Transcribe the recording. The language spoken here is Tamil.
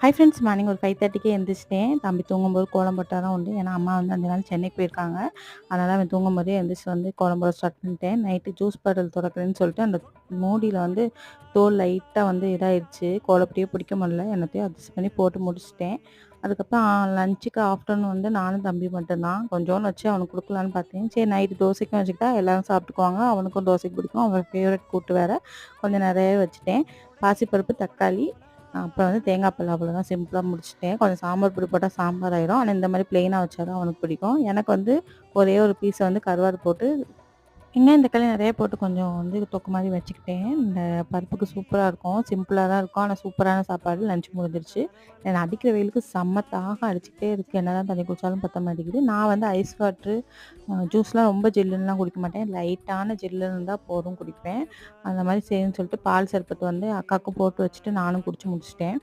ஹை ஃப்ரெண்ட்ஸ், மார்னிங் ஒரு 5:30க்கே எந்திரிச்சிட்டேன். தம்பி தூங்கும்போது கோலம் போட்டா தான் உண்டு. ஏன்னா, அம்மா வந்து அந்த நாள் சென்னைக்கு போயிருக்காங்க. அதனால அவன் தூங்கும்போதே எந்திரிச்சு வந்து கோலம் போட ஸ்டார்ட் பண்ணிட்டேன். நைட்டு ஜூஸ் பாட்டில் தொறக்கிறேன்னு சொல்லிட்டு, அந்த மூடியில வந்து தோல் லைட்டா வந்து இதாயிருச்சு. கோலப்பொடியே பிடிக்க முடியல. என்னத்தையோ அட்ஜஸ்ட் பண்ணி போட்டு முடிச்சுட்டேன். அதுக்கப்புறம் லஞ்சுக்கு ஆஃப்டர்நூன் வந்து நானும் தம்பி மட்டும்தான். கொஞ்சோண்டு வச்சு அவனுக்கு குடுக்கலான்னு பார்த்தேன். சரி நைட்டு தோசைக்கும் வச்சுக்கிட்டா எல்லாரும் சாப்பிட்டுக்குவாங்க. அவனுக்கும் தோசைக்கு பிடிக்கும். அவன் ஃபேவரட் கூட்டு வேற. கொஞ்சம் நிறையவே வச்சுட்டேன். பாசிப்பருப்பு, தக்காளி, அப்புறம் வந்து தேங்காய் பால் அவ்வளோதான் சிம்பிளா முடிச்சுட்டேன். கொஞ்சம் சாம்பார் பொடி போட்டா சாம்பார் ஆயிரும். ஆனா இந்த மாரி பிளெயினா வச்சா தான் அவனுக்கு பிடிக்கும். எனக்கு வந்து ஒரே ஒரு பீஸ வந்து கருவாடு போட்டு, வெங்காயம், தக்காளி நெறைய போட்டு கொஞ்சம் வந்து தொக்கு மாரி வச்சுக்கிட்டேன். இந்த பருப்புக்கு சூப்பரா இருக்கும். சிம்பிளா தான் இருக்கும். ஆனா சூப்பரான சாப்பாடு. லஞ்ச் முடிஞ்சிருச்சு. நான் அடிக்கிற வெயிலுக்கு செம்ம தாகம் அடிச்சுக்கிட்டே இருக்கு. என்னதான் தண்ணி குடிச்சாலும் பத்த மாட்டேங்குது. நான் வந்து ஐஸ் வாட்டரு, ஜூஸ்லாம் ரொம்ப ஜில்லுன்னுலாம் குடிக்க மாட்டேன். லைட்டான ஜில்லுன்னு இருந்தா போதும் குடிப்பேன். அந்த மாரி செய்யணும்னு சொல்லிட்டு பால் சர்பத் வந்து அக்காவுக்கும் போட்டு வச்சுட்டு நானும் குடிச்சு முடிச்சுட்டேன்.